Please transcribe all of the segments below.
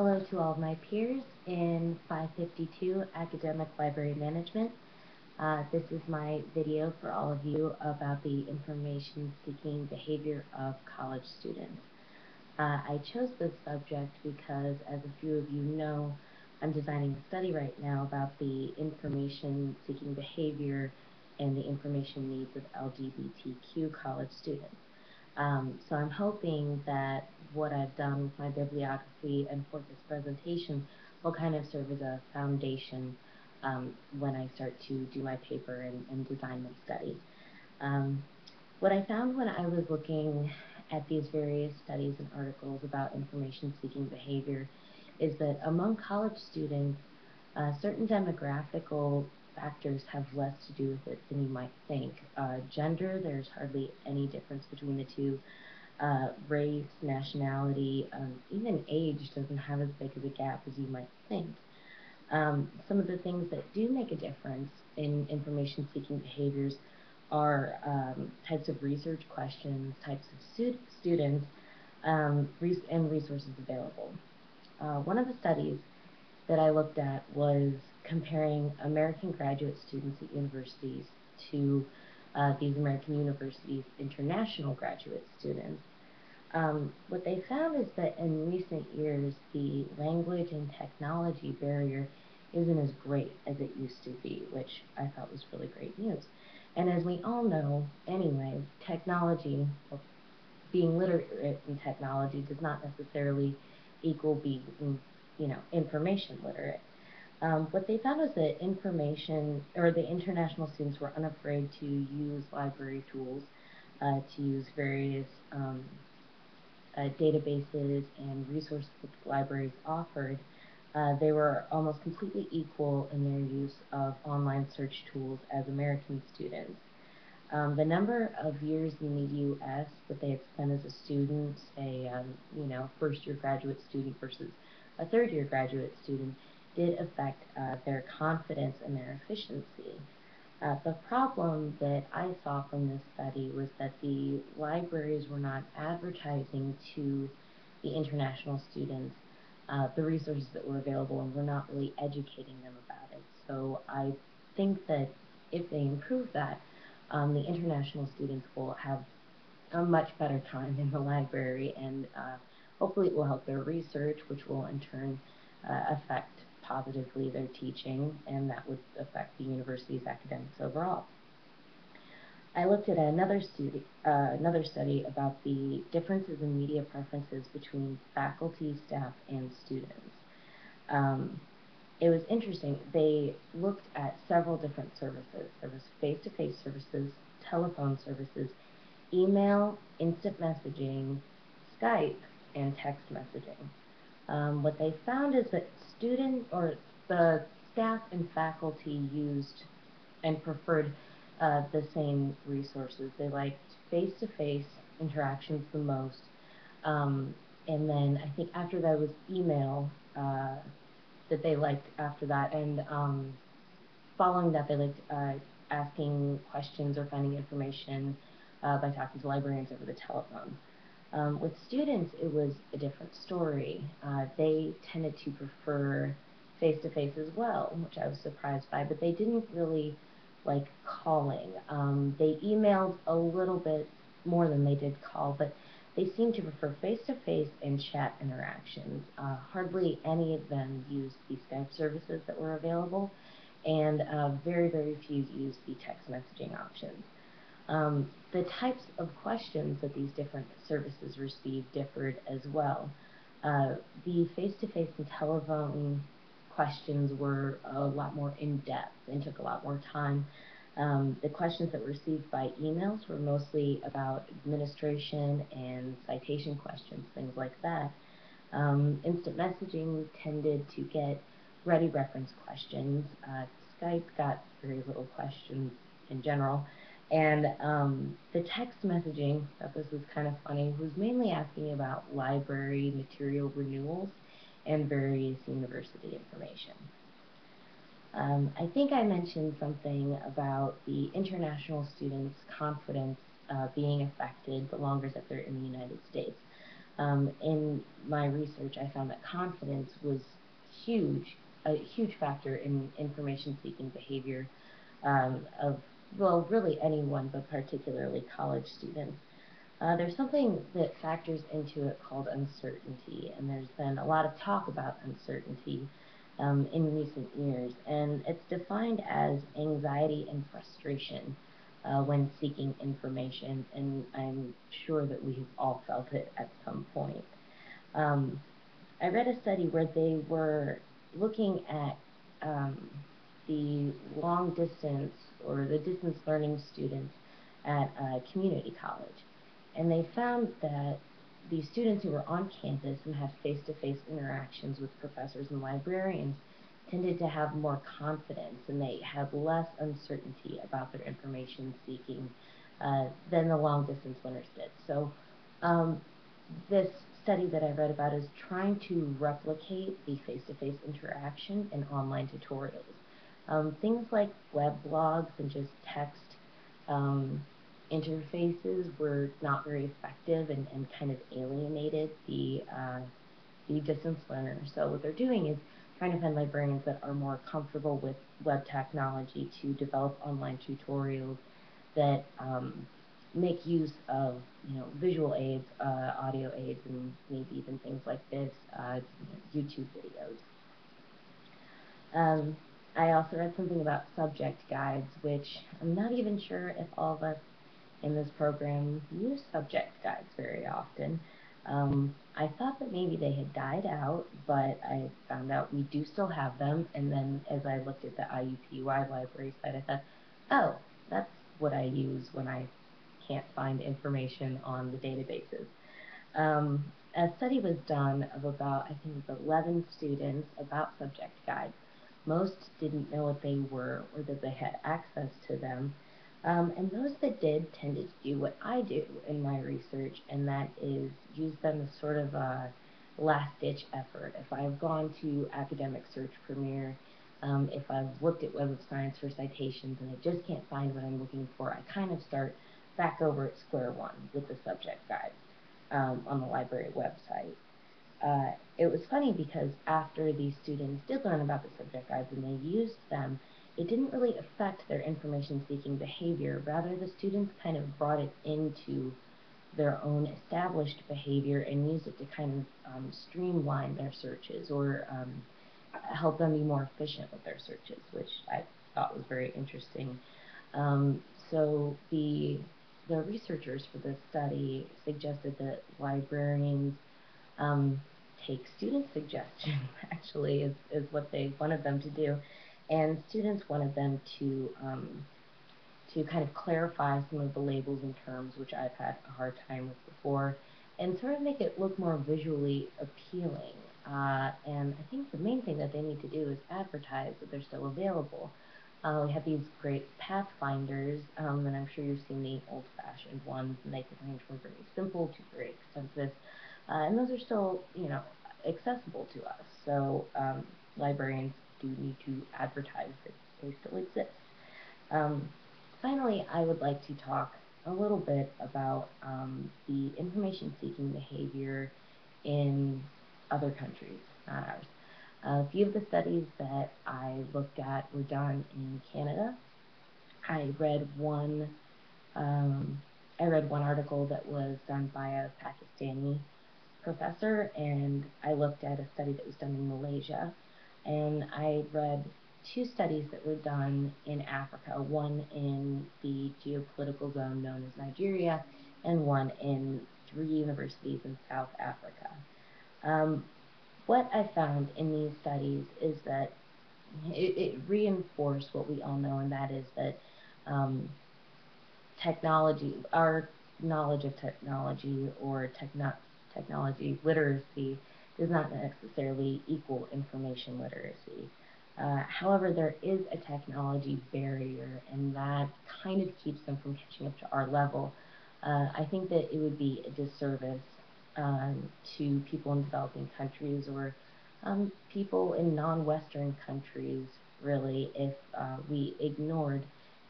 Hello to all of my peers in 552 Academic Library Management. This is my video for all of you about the information-seeking behavior of college students. I chose this subject because, as a few of you know, I'm designing a study right now about the information-seeking behavior and the information needs of LGBTQ college students. So I'm hoping that what I've done with my bibliography and for this presentation will kind of serve as a foundation when I start to do my paper and design my study. What I found when I was looking at these various studies and articles about information-seeking behavior is that among college students, certain demographical factors have less to do with it than you might think. Gender, there's hardly any difference between the two. Race, nationality, even age doesn't have as big of a gap as you might think. Some of the things that do make a difference in information-seeking behaviors are types of research questions, types of students, and resources available. One of the studies that I looked at was comparing American graduate students at universities to these American universities' international graduate students. What they found is that in recent years, the language and technology barrier isn't as great as it used to be, which I thought was really great news. And as we all know, anyway, technology, well, being literate in technology does not necessarily equal being, information literate. What they found was that the international students were unafraid to use library tools, to use various databases and resources that the libraries offered. They were almost completely equal in their use of online search tools as American students. The number of years in the U.S. that they had spent as a student, first-year graduate student versus a third-year graduate student, did affect their confidence and their efficiency. The problem that I saw from this study was that the libraries were not advertising to the international students the resources that were available and were not really educating them about it. So I think that if they improve that, the international students will have a much better time in the library, and hopefully it will help their research, which will in turn affect positively their teaching, and that would affect the university's academics overall. I looked at another study about the differences in media preferences between faculty, staff, and students. It was interesting. They looked at several different services. There was face-to-face services, telephone services, email, instant messaging, Skype, and text messaging. What they found is that the staff and faculty used and preferred the same resources. They liked face-to-face interactions the most. And then I think after that was email that they liked after that. And following that, they liked asking questions or finding information by talking to librarians over the telephone. With students, it was a different story. They tended to prefer face-to-face as well, which I was surprised by, but they didn't really like calling. They emailed a little bit more than they did call, but they seemed to prefer face-to-face and chat interactions. Hardly any of them used the Skype services that were available, and very, very few used the text messaging options. The types of questions that these different services received differed as well. The face-to-face and telephone questions were a lot more in-depth and took a lot more time. The questions that were received by emails were mostly about administration and citation questions, things like that. Instant messaging tended to get ready reference questions. Skype got very little questions in general. And the text messaging, I thought this was kind of funny, was mainly asking about library material renewals and various university information. I think I mentioned something about the international students' confidence being affected the longer that they're in the United States. In my research, I found that confidence was a huge factor in information-seeking behavior of, well, really anyone, but particularly college students. There's something that factors into it called uncertainty, and there's been a lot of talk about uncertainty in recent years, and it's defined as anxiety and frustration when seeking information, and I'm sure that we've all felt it at some point. Um, I read a study where they were looking at um, the long distance or the distance learning students at a community college. And they found that the students who were on campus and had face-to-face interactions with professors and librarians tended to have more confidence and they had less uncertainty about their information seeking than the long distance learners did. So um, this study that I read about is trying to replicate the face-to-face interaction in online tutorials. Things like web blogs and just text um, interfaces were not very effective and kind of alienated the distance learners. So what they're doing is trying to find librarians that are more comfortable with web technology to develop online tutorials that make use of visual aids, audio aids, and maybe even things like this, YouTube videos. Um, I also read something about subject guides, which I'm not even sure if all of us in this program use subject guides very often. I thought that maybe they had died out, but I found out we do still have them, and then as I looked at the IUPUI library site, I thought, oh, that's what I use when I can't find information on the databases. A study was done of about, I think it was 11 students about subject guides. Most didn't know what they were or that they had access to them. And those that did tended to do what I do in my research, and that is use them as sort of a last-ditch effort. If I've gone to Academic Search Premier, if I've looked at Web of Science for citations and I just can't find what I'm looking for, I kind of start back over at square one with the subject guide on the library website. It was funny because after these students did learn about the subject guides and they used them, it didn't really affect their information-seeking behavior. Rather, the students kind of brought it into their own established behavior and used it to kind of streamline their searches or help them be more efficient with their searches, which I thought was very interesting. Um, so the researchers for this study suggested that librarians um, take student suggestions, actually, is what they wanted them to do. And students wanted them to kind of clarify some of the labels and terms, which I've had a hard time with before, and sort of make it look more visually appealing. And I think the main thing that they need to do is advertise that they're still available. We have these great pathfinders, and I'm sure you've seen the old-fashioned ones, and they can range from very simple to very extensive. And those are still, accessible to us. So librarians do need to advertise that they still exist. Um, Finally, I would like to talk a little bit about the information-seeking behavior in other countries, not ours. A few of the studies that I looked at were done in Canada. I read one. Um, I read one article that was done by a Pakistani professor, and I looked at a study that was done in Malaysia, and I read two studies that were done in Africa, one in the geopolitical zone known as Nigeria, and one in three universities in South Africa. Um, what I found in these studies is that it reinforced what we all know, and that is that um, technology, our knowledge of technology or technology literacy does not necessarily equal information literacy. However, there is a technology barrier, and that kind of keeps them from catching up to our level. I think that it would be a disservice to people in developing countries or people in non-Western countries, really, if we ignored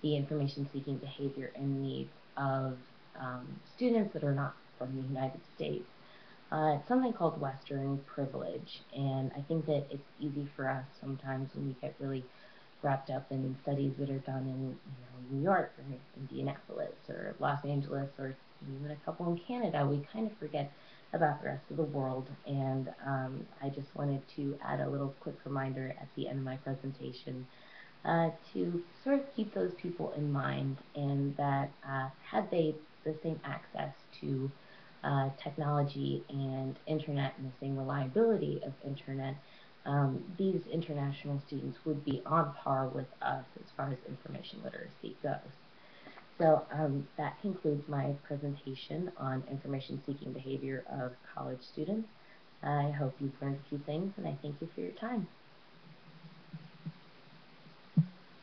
the information-seeking behavior and needs of students that are not from the United States. It's something called Western privilege, and I think that it's easy for us sometimes when we get really wrapped up in studies that are done in New York or Indianapolis or Los Angeles or even a couple in Canada. We kind of forget about the rest of the world, and I just wanted to add a little quick reminder at the end of my presentation to sort of keep those people in mind, and that had they the same access to technology and internet and the same reliability of internet, these international students would be on par with us as far as information literacy goes. So that concludes my presentation on information seeking behavior of college students. I hope you've learned a few things, and I thank you for your time.